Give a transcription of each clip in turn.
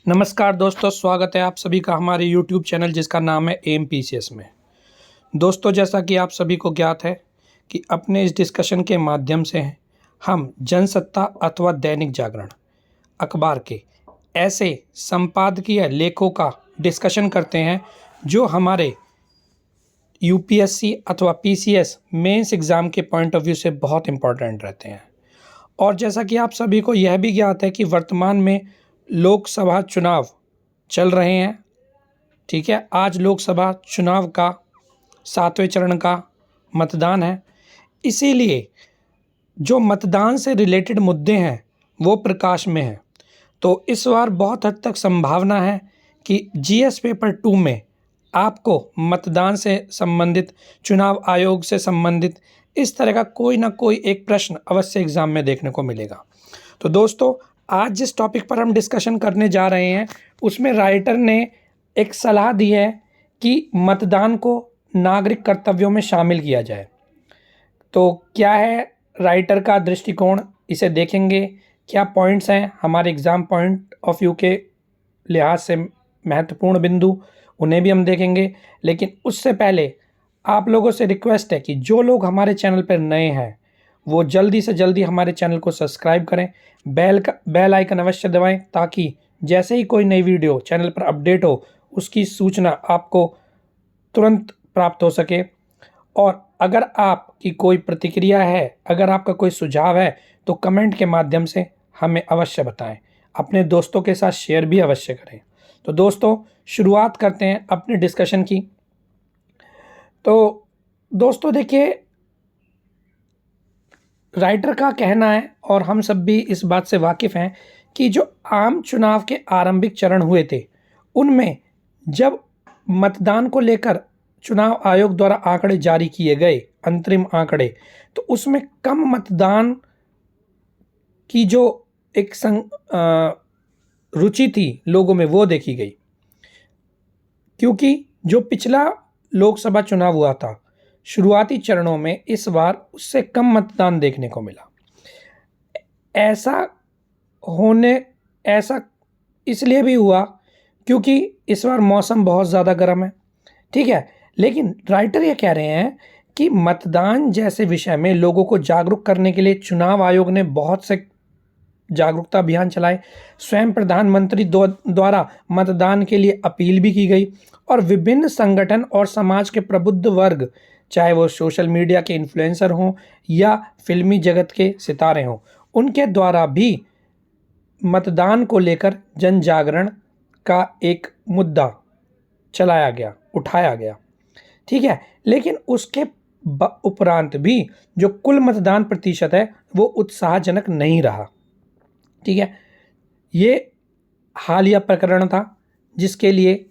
नमस्कार दोस्तों, स्वागत है आप सभी का हमारे YouTube चैनल जिसका नाम है AMPCS में। दोस्तों, जैसा कि आप सभी को ज्ञात है कि अपने इस डिस्कशन के माध्यम से हम जनसत्ता अथवा दैनिक जागरण अखबार के ऐसे संपादकीय लेखों का डिस्कशन करते हैं जो हमारे UPSC अथवा PCS मेंस एग्ज़ाम के पॉइंट ऑफ व्यू से बहुत इम्पोर्टेंट रहते हैं। और जैसा कि आप सभी को यह भी ज्ञात है कि वर्तमान में लोकसभा चुनाव चल रहे हैं। ठीक है, आज लोकसभा चुनाव का 7वें चरण का मतदान है। इसीलिए जो मतदान से रिलेटेड मुद्दे हैं वो प्रकाश में हैं। तो इस बार बहुत हद तक संभावना है कि GS पेपर 2 में आपको मतदान से संबंधित, चुनाव आयोग से संबंधित इस तरह का कोई ना कोई एक प्रश्न अवश्य एग्ज़ाम में देखने को मिलेगा। तो दोस्तों, आज जिस टॉपिक पर हम डिस्कशन करने जा रहे हैं उसमें राइटर ने एक सलाह दी है कि मतदान को नागरिक कर्तव्यों में शामिल किया जाए। तो क्या है राइटर का दृष्टिकोण, इसे देखेंगे। क्या पॉइंट्स हैं हमारे एग्ज़ाम पॉइंट ऑफ व्यू के लिहाज से महत्वपूर्ण बिंदु, उन्हें भी हम देखेंगे। लेकिन उससे पहले आप लोगों से रिक्वेस्ट है कि जो लोग हमारे चैनल पर नए हैं वो जल्दी से जल्दी हमारे चैनल को सब्सक्राइब करें, बेल आइकन अवश्य दबाएं ताकि जैसे ही कोई नई वीडियो चैनल पर अपडेट हो उसकी सूचना आपको तुरंत प्राप्त हो सके। और अगर आपकी कोई प्रतिक्रिया है, अगर आपका कोई सुझाव है तो कमेंट के माध्यम से हमें अवश्य बताएं। अपने दोस्तों के साथ शेयर भी अवश्य करें। तो दोस्तों, शुरुआत करते हैं अपने डिस्कशन की। तो दोस्तों देखिए, राइटर का कहना है और हम सब भी इस बात से वाकिफ़ हैं कि जो आम चुनाव के आरंभिक चरण हुए थे उनमें जब मतदान को लेकर चुनाव आयोग द्वारा आंकड़े जारी किए गए, अंतरिम आंकड़े, तो उसमें कम मतदान की जो एक रुचि थी लोगों में वो देखी गई। क्योंकि जो पिछला लोकसभा चुनाव हुआ था शुरुआती चरणों में, इस बार उससे कम मतदान देखने को मिला। ऐसा इसलिए भी हुआ क्योंकि इस बार मौसम बहुत ज़्यादा गर्म है। ठीक है, लेकिन राइटर ये कह रहे हैं कि मतदान जैसे विषय में लोगों को जागरूक करने के लिए चुनाव आयोग ने बहुत से जागरूकता अभियान चलाए। स्वयं प्रधानमंत्री द्वारा मतदान के लिए अपील भी की गई और विभिन्न संगठन और समाज के प्रबुद्ध वर्ग, चाहे वो सोशल मीडिया के इन्फ्लुएंसर हों या फिल्मी जगत के सितारे हों, उनके द्वारा भी मतदान को लेकर जन जागरण का एक मुद्दा उठाया गया। ठीक है, लेकिन उसके उपरांत भी जो कुल मतदान प्रतिशत है वो उत्साहजनक नहीं रहा। ठीक है, ये हालिया प्रकरण था जिसके लिए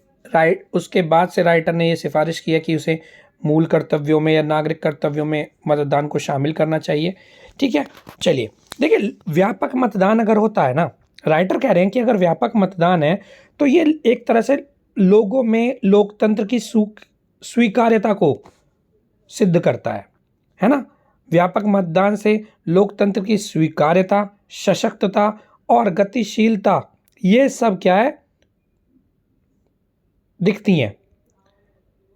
उसके बाद से राइटर ने ये सिफारिश किया कि उसे मूल कर्तव्यों में या नागरिक कर्तव्यों में मतदान को शामिल करना चाहिए। ठीक है, चलिए देखिए, व्यापक मतदान अगर होता है ना, राइटर कह रहे हैं कि अगर व्यापक मतदान है तो ये एक तरह से लोगों में लोकतंत्र की स्वीकार्यता को सिद्ध करता है ना। व्यापक मतदान से लोकतंत्र की स्वीकार्यता, सशक्तता और गतिशीलता, ये सब क्या है, दिखती हैं।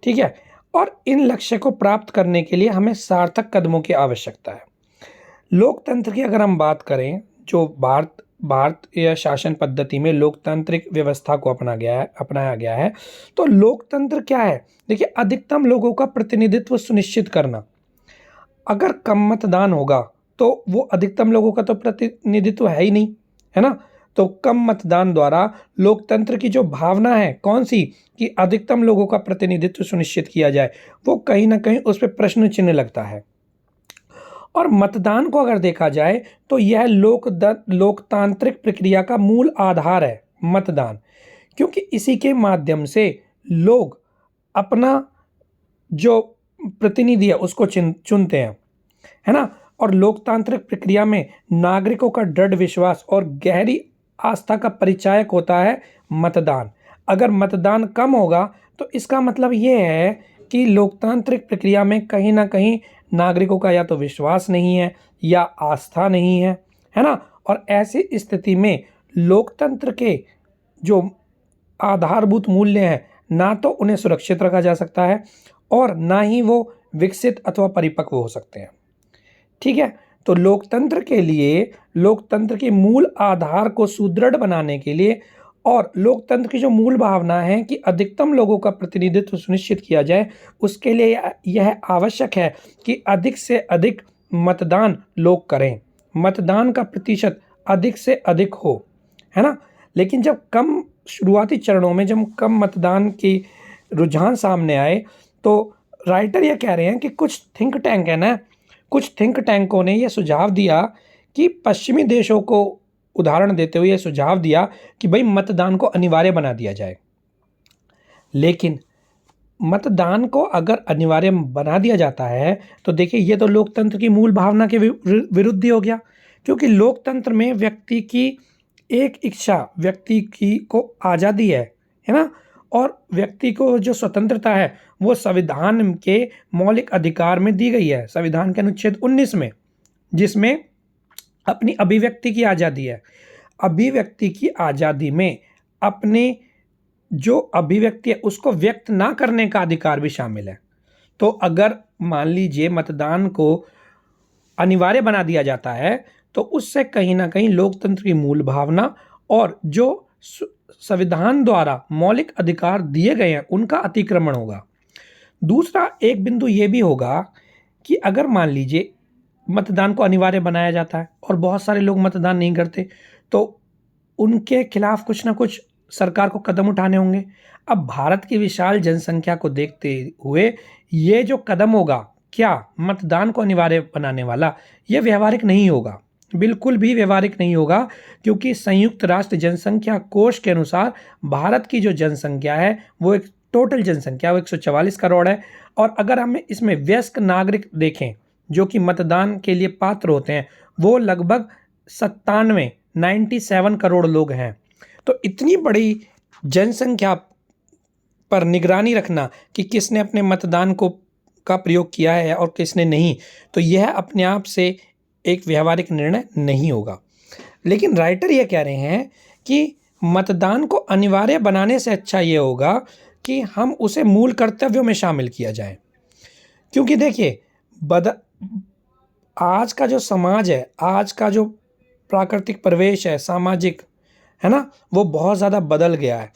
ठीक है, और इन लक्ष्य को प्राप्त करने के लिए हमें सार्थक कदमों की आवश्यकता है। लोकतंत्र की अगर हम बात करें, जो भारत या शासन पद्धति में लोकतांत्रिक व्यवस्था को अपनाया गया है, तो लोकतंत्र क्या है, देखिए, अधिकतम लोगों का प्रतिनिधित्व सुनिश्चित करना। अगर कम मतदान होगा तो वो अधिकतम लोगों का तो प्रतिनिधित्व है ही नहीं, है ना। तो कम मतदान द्वारा लोकतंत्र की जो भावना है, कौन सी, कि अधिकतम लोगों का प्रतिनिधित्व सुनिश्चित किया जाए, वो कहीं ना कहीं उस पर प्रश्न चिन्ह लगता है। और मतदान को अगर देखा जाए तो यह लोकतांत्रिक प्रक्रिया का मूल आधार है, मतदान, क्योंकि इसी के माध्यम से लोग अपना जो प्रतिनिधि है उसको चुनते हैं, है ना। और लोकतांत्रिक प्रक्रिया में नागरिकों का दृढ़ विश्वास और गहरी आस्था का परिचायक होता है मतदान। अगर मतदान कम होगा तो इसका मतलब ये है कि लोकतांत्रिक प्रक्रिया में कहीं ना कहीं नागरिकों का या तो विश्वास नहीं है या आस्था नहीं है ना। और ऐसी स्थिति में लोकतंत्र के जो आधारभूत मूल्य हैं ना तो उन्हें सुरक्षित रखा जा सकता है और ना ही वो विकसित अथवा परिपक्व हो सकते हैं। ठीक है, तो लोकतंत्र के लिए लोकतंत्र के मूल आधार को सुदृढ़ बनाने के लिए और लोकतंत्र की जो मूल भावना है कि अधिकतम लोगों का प्रतिनिधित्व सुनिश्चित किया जाए, उसके लिए यह आवश्यक है कि अधिक से अधिक मतदान लोग करें, मतदान का प्रतिशत अधिक से अधिक हो, है ना। लेकिन जब कम शुरुआती चरणों में जब कम मतदान की रुझान सामने आए, तो राइटर ये कह रहे हैं कि कुछ थिंक टैंक है ना, कुछ थिंक टैंकों ने यह सुझाव दिया कि पश्चिमी देशों को उदाहरण देते हुए यह सुझाव दिया कि भाई मतदान को अनिवार्य बना दिया जाए। लेकिन मतदान को अगर अनिवार्य बना दिया जाता है तो देखिए ये तो लोकतंत्र की मूल भावना के विरुद्ध ही हो गया, क्योंकि लोकतंत्र में व्यक्ति की एक इच्छा, व्यक्ति की को आज़ादी है ना, और व्यक्ति को जो स्वतंत्रता है वो संविधान के मौलिक अधिकार में दी गई है, संविधान के अनुच्छेद 19 में, जिसमें अपनी अभिव्यक्ति की आज़ादी है। अभिव्यक्ति की आज़ादी में अपने जो अभिव्यक्ति है उसको व्यक्त ना करने का अधिकार भी शामिल है। तो अगर मान लीजिए मतदान को अनिवार्य बना दिया जाता है तो उससे कहीं ना कहीं लोकतंत्र की मूल भावना और जो संविधान द्वारा मौलिक अधिकार दिए गए हैं उनका अतिक्रमण होगा। दूसरा एक बिंदु ये भी होगा कि अगर मान लीजिए मतदान को अनिवार्य बनाया जाता है और बहुत सारे लोग मतदान नहीं करते, तो उनके खिलाफ कुछ ना कुछ सरकार को कदम उठाने होंगे। अब भारत की विशाल जनसंख्या को देखते हुए ये जो कदम होगा, क्या मतदान को अनिवार्य बनाने वाला, ये व्यवहारिक नहीं होगा, बिल्कुल भी व्यवहारिक नहीं होगा, क्योंकि संयुक्त राष्ट्र जनसंख्या कोष के अनुसार भारत की जो जनसंख्या है वो एक टोटल जनसंख्या वो 144 करोड़ है। और अगर हम इसमें वयस्क नागरिक देखें जो कि मतदान के लिए पात्र होते हैं, वो लगभग 97 करोड़ लोग हैं। तो इतनी बड़ी जनसंख्या पर निगरानी रखना कि किसने अपने मतदान का प्रयोग किया है और किसने नहीं, तो यह अपने आप से एक व्यवहारिक निर्णय नहीं होगा। लेकिन राइटर ये कह रहे हैं कि मतदान को अनिवार्य बनाने से अच्छा ये होगा कि हम उसे मूल कर्तव्यों में शामिल किया जाए, क्योंकि देखिए आज का जो समाज है, आज का जो प्राकृतिक परिवेश है, सामाजिक है ना, वो बहुत ज़्यादा बदल गया है।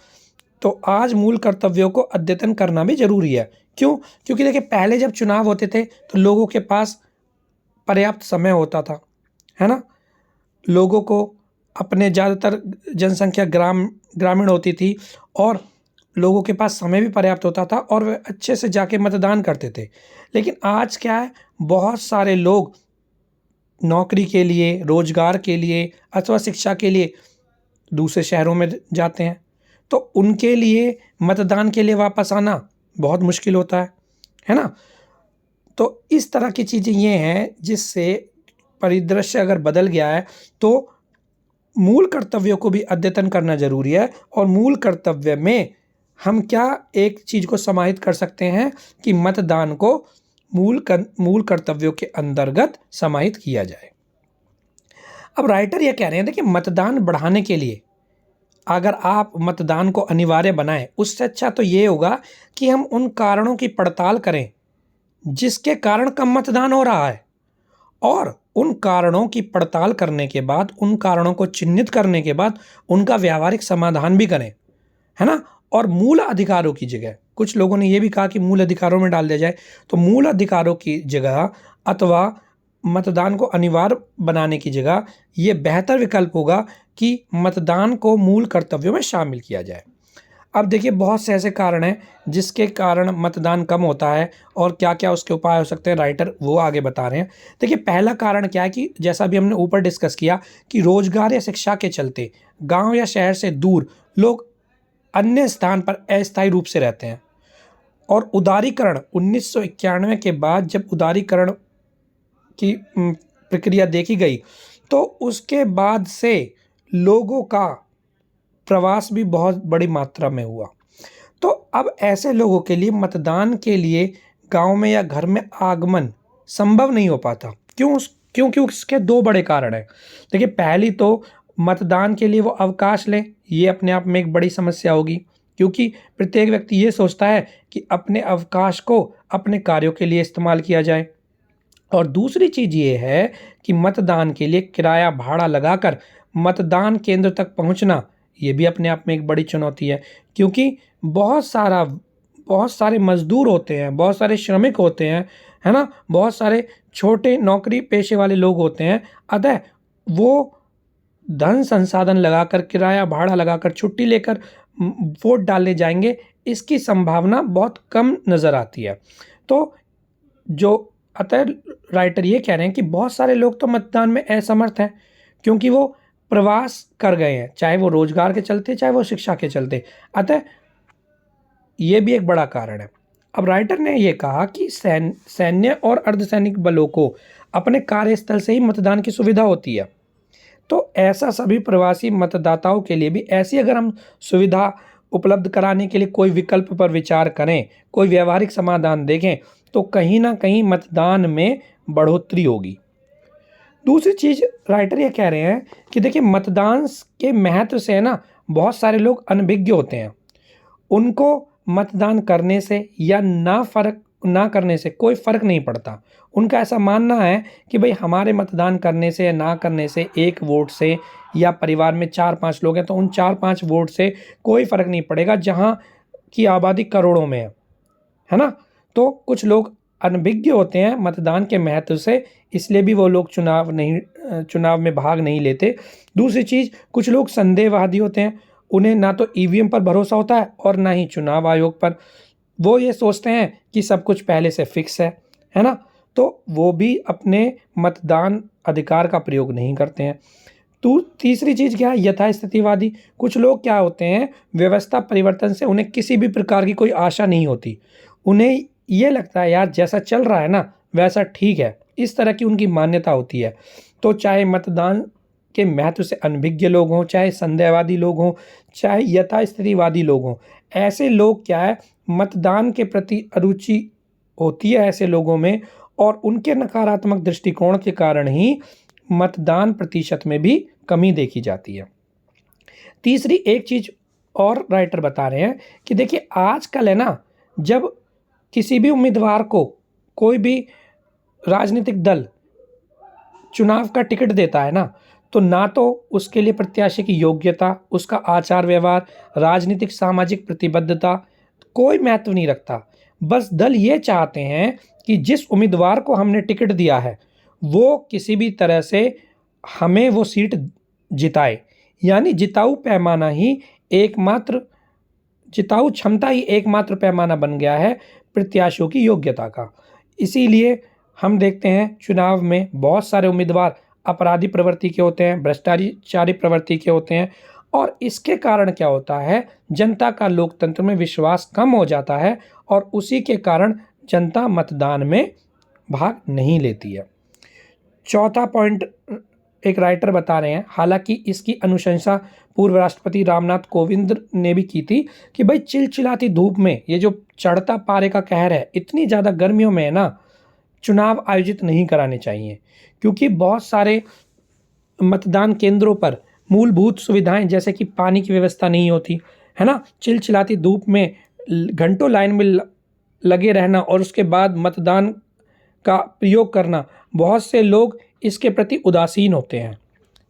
तो आज मूल कर्तव्यों को अद्यतन करना भी जरूरी है। क्यों? क्योंकि देखिए पहले जब चुनाव होते थे तो लोगों के पास पर्याप्त समय होता था, है ना, लोगों को अपने ज़्यादातर जनसंख्या ग्रामीण होती थी और लोगों के पास समय भी पर्याप्त होता था और वे अच्छे से जाके मतदान करते थे। लेकिन आज क्या है, बहुत सारे लोग नौकरी के लिए, रोजगार के लिए अथवा शिक्षा के लिए दूसरे शहरों में जाते हैं, तो उनके लिए मतदान के लिए वापस आना बहुत मुश्किल होता है ना। तो इस तरह की चीज़ें ये हैं जिससे परिदृश्य अगर बदल गया है तो मूल कर्तव्यों को भी अद्यतन करना जरूरी है। और मूल कर्तव्य में हम क्या एक चीज़ को समाहित कर सकते हैं कि मतदान को मूल कर्तव्यों के अंतर्गत समाहित किया जाए। अब राइटर ये कह रहे हैं, देखिए मतदान बढ़ाने के लिए अगर आप मतदान को अनिवार्य बनाएं, उससे अच्छा तो ये होगा कि हम उन कारणों की पड़ताल करें जिसके कारण कम मतदान हो रहा है, और उन कारणों की पड़ताल करने के बाद, उन कारणों को चिन्हित करने के बाद उनका व्यावहारिक समाधान भी करें, है ना। और मूल अधिकारों की जगह, कुछ लोगों ने यह भी कहा कि मूल अधिकारों में डाल दिया जाए, तो मूल अधिकारों की जगह अथवा मतदान को अनिवार्य बनाने की जगह ये बेहतर विकल्प होगा कि मतदान को मूल कर्तव्यों में शामिल किया जाए। अब देखिए बहुत से ऐसे कारण हैं जिसके कारण मतदान कम होता है और क्या क्या उसके उपाय हो सकते हैं, राइटर वो आगे बता रहे हैं। देखिए पहला कारण क्या है कि जैसा भी हमने ऊपर डिस्कस किया कि रोजगार या शिक्षा के चलते गांव या शहर से दूर लोग अन्य स्थान पर अस्थायी रूप से रहते हैं। और उदारीकरण 1991 के बाद जब उदारीकरण की प्रक्रिया देखी गई तो उसके बाद से लोगों का प्रवास भी बहुत बड़ी मात्रा में हुआ। तो अब ऐसे लोगों के लिए मतदान के लिए गांव में या घर में आगमन संभव नहीं हो पाता। क्योंकि उसके दो बड़े कारण हैं। देखिए पहली तो मतदान के लिए वो अवकाश लें, ये अपने आप में एक बड़ी समस्या होगी, क्योंकि प्रत्येक व्यक्ति ये सोचता है कि अपने अवकाश को अपने कार्यों के लिए इस्तेमाल किया जाए। और दूसरी चीज़ ये है कि मतदान के लिए किराया भाड़ा लगाकर मतदान केंद्र तक पहुंचना, ये भी अपने आप में एक बड़ी चुनौती है, क्योंकि बहुत सारे मजदूर होते हैं, बहुत सारे श्रमिक होते हैं, है ना, बहुत सारे छोटे नौकरी पेशे वाले लोग होते हैं। अतः वो धन संसाधन लगाकर, किराया भाड़ा लगाकर, छुट्टी लेकर वोट डालने जाएंगे, इसकी संभावना बहुत कम नज़र आती है। तो जो अतः राइटर ये कह रहे हैं कि बहुत सारे लोग तो मतदान में असमर्थ हैं, क्योंकि वो प्रवास कर गए हैं, चाहे वो रोजगार के चलते, चाहे वो शिक्षा के चलते। अतः ये भी एक बड़ा कारण है। अब राइटर ने ये कहा कि सैन्य और अर्धसैनिक बलों को अपने कार्यस्थल से ही मतदान की सुविधा होती है, तो ऐसा सभी प्रवासी मतदाताओं के लिए भी ऐसी अगर हम सुविधा उपलब्ध कराने के लिए कोई विकल्प पर विचार करें, कोई व्यवहारिक समाधान देखें, तो कहीं ना कहीं मतदान में बढ़ोतरी होगी। दूसरी चीज़ राइटर ये कह रहे हैं कि देखिए, मतदान के महत्व से ना बहुत सारे लोग अनभिज्ञ होते हैं। उनको मतदान करने से या ना करने से कोई फ़र्क नहीं पड़ता। उनका ऐसा मानना है कि भाई हमारे मतदान करने से या ना करने से, एक वोट से, या परिवार में 4-5 लोग हैं तो उन 4-5 वोट से कोई फ़र्क नहीं पड़ेगा, जहाँ की आबादी करोड़ों में है ना। तो कुछ लोग अनभिज्ञ होते हैं मतदान के महत्व से, इसलिए भी वो लोग चुनाव में भाग नहीं लेते। दूसरी चीज़, कुछ लोग संदेहवादी होते हैं, उन्हें ना तो ईवीएम पर भरोसा होता है और ना ही चुनाव आयोग पर। वो ये सोचते हैं कि सब कुछ पहले से फिक्स है ना, तो वो भी अपने मतदान अधिकार का प्रयोग नहीं करते हैं। तो तीसरी चीज़ क्या है, यथास्थितिवादी। कुछ लोग क्या होते हैं, व्यवस्था परिवर्तन से उन्हें किसी भी प्रकार की कोई आशा नहीं होती। उन्हें ये लगता है यार जैसा चल रहा है ना वैसा ठीक है, इस तरह की उनकी मान्यता होती है। तो चाहे मतदान के महत्व से अनभिज्ञ लोग हों, चाहे संदेहवादी लोग हों, चाहे यथास्थितिवादी लोग हों, ऐसे लोग क्या है, मतदान के प्रति अरुचि होती है ऐसे लोगों में, और उनके नकारात्मक दृष्टिकोण के कारण ही मतदान प्रतिशत में भी कमी देखी जाती है। तीसरी एक चीज़ और राइटर बता रहे हैं कि देखिए, आजकल है ना, जब किसी भी उम्मीदवार को कोई भी राजनीतिक दल चुनाव का टिकट देता है ना, तो ना तो उसके लिए प्रत्याशी की योग्यता, उसका आचार व्यवहार, राजनीतिक सामाजिक प्रतिबद्धता कोई महत्व नहीं रखता। बस दल ये चाहते हैं कि जिस उम्मीदवार को हमने टिकट दिया है वो किसी भी तरह से हमें वो सीट जिताए, यानी जिताऊ क्षमता ही एकमात्र पैमाना बन गया है प्रत्याशियों की योग्यता का। इसीलिए हम देखते हैं चुनाव में बहुत सारे उम्मीदवार अपराधी प्रवृत्ति के होते हैं, भ्रष्टाचारी प्रवृत्ति के होते हैं, और इसके कारण क्या होता है, जनता का लोकतंत्र में विश्वास कम हो जाता है और उसी के कारण जनता मतदान में भाग नहीं लेती है। चौथा पॉइंट एक राइटर बता रहे हैं, हालांकि इसकी अनुशंसा पूर्व राष्ट्रपति रामनाथ कोविंद ने भी की थी कि भाई चिलचिलाती धूप में, ये जो चढ़ता पारे का कहर है, इतनी ज़्यादा गर्मियों में है ना, चुनाव आयोजित नहीं कराने चाहिए, क्योंकि बहुत सारे मतदान केंद्रों पर मूलभूत सुविधाएं जैसे कि पानी की व्यवस्था नहीं होती है ना। चिलचिलाती धूप में घंटों लाइन में लगे रहना और उसके बाद मतदान का प्रयोग करना, बहुत से लोग इसके प्रति उदासीन होते हैं,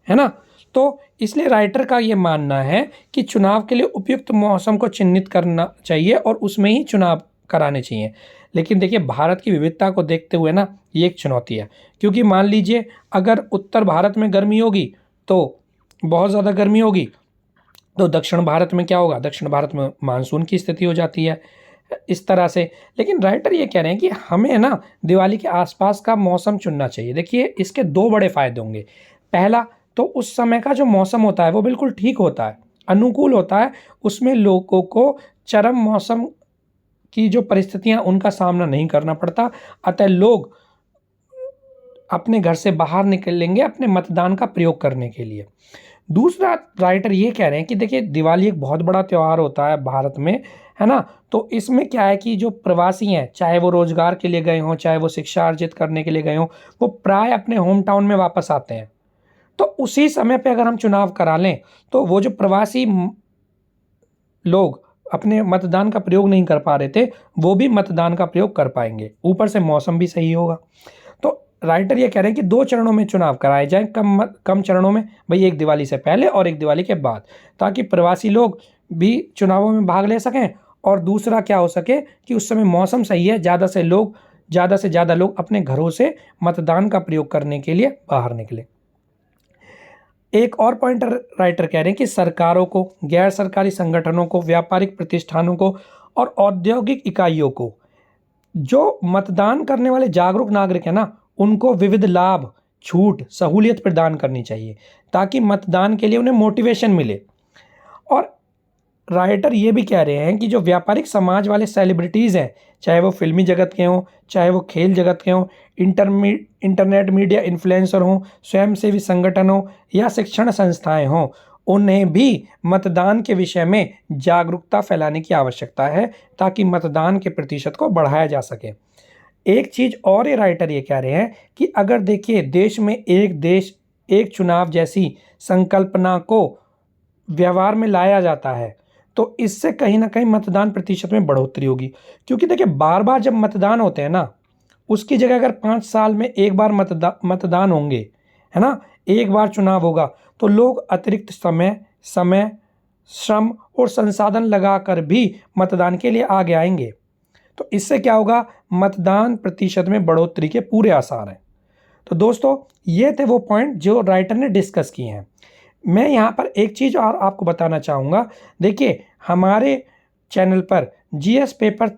है ना। तो इसलिए राइटर का ये मानना है कि चुनाव के लिए उपयुक्त मौसम को चिन्हित करना चाहिए और उसमें ही चुनाव कराने चाहिए। लेकिन देखिए, भारत की विविधता को देखते हुए ना ये एक चुनौती है, क्योंकि मान लीजिए अगर उत्तर भारत में गर्मी होगी तो बहुत ज़्यादा गर्मी होगी, तो दक्षिण भारत में क्या होगा, दक्षिण भारत में मानसून की स्थिति हो जाती है इस तरह से। लेकिन राइटर ये कह रहे हैं कि हमें ना दिवाली के आसपास का मौसम चुनना चाहिए। देखिए, इसके दो बड़े फायदे होंगे। पहला तो उस समय का जो मौसम होता है वो बिल्कुल ठीक होता है, अनुकूल होता है, उसमें लोगों को चरम मौसम की जो परिस्थितियां उनका सामना नहीं करना पड़ता, अतः लोग अपने घर से बाहर निकलेंगे अपने मतदान का प्रयोग करने के लिए। दूसरा, राइटर ये कह रहे हैं कि देखिए, दिवाली एक बहुत बड़ा त्यौहार होता है भारत में, है ना। तो इसमें क्या है कि जो प्रवासी हैं, चाहे वो रोजगार के लिए गए हों, चाहे वो शिक्षा अर्जित करने के लिए गए हों, वो प्राय अपने होम टाउन में वापस आते हैं। तो उसी समय पे अगर हम चुनाव करा लें तो वो जो प्रवासी लोग अपने मतदान का प्रयोग नहीं कर पा रहे थे वो भी मतदान का प्रयोग कर पाएंगे, ऊपर से मौसम भी सही होगा। तो राइटर ये कह रहे हैं कि 2 चरणों में चुनाव कराए जाएं, कम चरणों में, भाई एक दिवाली से पहले और एक दिवाली के बाद, ताकि प्रवासी लोग भी चुनावों में भाग ले सकें और दूसरा क्या हो सके कि उस समय मौसम सही है, ज़्यादा से ज़्यादा लोग अपने घरों से मतदान का प्रयोग करने के लिए बाहर निकले। एक और पॉइंट राइटर कह रहे हैं कि सरकारों को, गैर सरकारी संगठनों को, व्यापारिक प्रतिष्ठानों को और औद्योगिक इकाइयों को, जो मतदान करने वाले जागरूक नागरिक हैं ना, उनको विविध लाभ, छूट, सहूलियत प्रदान करनी चाहिए ताकि मतदान के लिए उन्हें मोटिवेशन मिले। और राइटर ये भी कह रहे हैं कि जो व्यापारिक समाज वाले सेलिब्रिटीज़ हैं, चाहे वो फिल्मी जगत के हों, चाहे वो खेल जगत के हों, इंटरनेट मीडिया इन्फ्लुएंसर हों, स्वयंसेवी संगठन हों या शिक्षण संस्थाएं हों, उन्हें भी मतदान के विषय में जागरूकता फैलाने की आवश्यकता है ताकि मतदान के प्रतिशत को बढ़ाया जा सके। एक चीज़ और ये राइटर ये कह रहे हैं कि अगर देखिए देश में एक देश एक चुनाव जैसी संकल्पना को व्यवहार में लाया जाता है तो इससे कहीं ना कहीं मतदान प्रतिशत में बढ़ोतरी होगी। क्योंकि देखिए बार बार जब मतदान होते हैं ना, उसकी जगह अगर 5 साल में एक बार मतदान होंगे, है ना, एक बार चुनाव होगा, तो लोग अतिरिक्त समय, श्रम और संसाधन लगाकर भी मतदान के लिए आगे आएंगे। तो इससे क्या होगा, मतदान प्रतिशत में बढ़ोतरी के पूरे आसार हैं। तो दोस्तों ये थे वो पॉइंट जो राइटर ने डिस्कस किए हैं। मैं यहाँ पर एक चीज़ और आपको बताना चाहूँगा। देखिए हमारे चैनल पर जीएस पेपर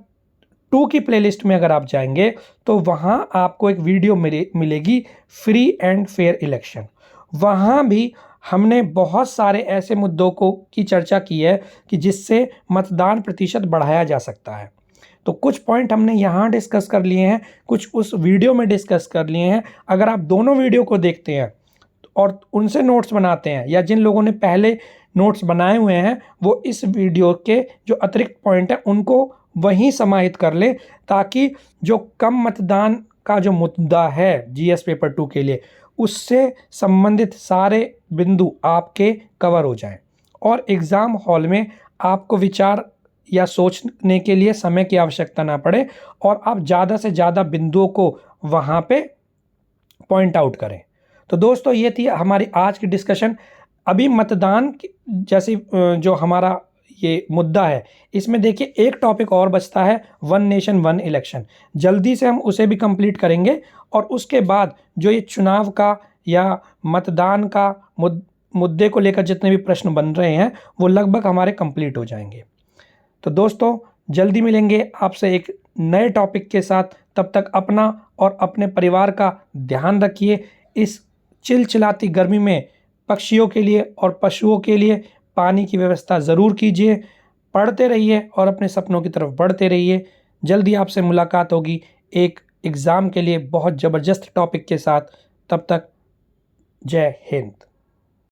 2 की प्लेलिस्ट में अगर आप जाएंगे तो वहाँ आपको एक वीडियो मिलेगी, फ्री एंड फेयर इलेक्शन। वहाँ भी हमने बहुत सारे ऐसे मुद्दों की चर्चा की है कि जिससे मतदान प्रतिशत बढ़ाया जा सकता है। तो कुछ पॉइंट हमने यहाँ डिस्कस कर लिए हैं, कुछ उस वीडियो में डिस्कस कर लिए हैं। अगर आप दोनों वीडियो को देखते हैं और उनसे नोट्स बनाते हैं, या जिन लोगों ने पहले नोट्स बनाए हुए हैं वो इस वीडियो के जो अतिरिक्त पॉइंट हैं उनको वहीं समाहित कर लें, ताकि जो कम मतदान का जो मुद्दा है जीएस पेपर 2 के लिए, उससे संबंधित सारे बिंदु आपके कवर हो जाएं और एग्ज़ाम हॉल में आपको विचार या सोचने के लिए समय की आवश्यकता ना पड़े और आप ज़्यादा से ज़्यादा बिंदुओं को वहाँ पे पॉइंट आउट करें। तो दोस्तों ये थी हमारी आज की डिस्कशन। अभी मतदान जैसे जो हमारा ये मुद्दा है, इसमें देखिए एक टॉपिक और बचता है, 1 नेशन 1 इलेक्शन। जल्दी से हम उसे भी कंप्लीट करेंगे और उसके बाद जो ये चुनाव का या मतदान का मुद्दे को लेकर जितने भी प्रश्न बन रहे हैं वो लगभग हमारे कंप्लीट हो जाएंगे। तो दोस्तों जल्दी मिलेंगे आपसे एक नए टॉपिक के साथ। तब तक अपना और अपने परिवार का ध्यान रखिए। इस चिलचिलाती गर्मी में पक्षियों के लिए और पशुओं के लिए पानी की व्यवस्था ज़रूर कीजिए। पढ़ते रहिए और अपने सपनों की तरफ बढ़ते रहिए। जल्दी आपसे मुलाकात होगी एक एग्ज़ाम के लिए बहुत ज़बरदस्त टॉपिक के साथ। तब तक जय हिंद।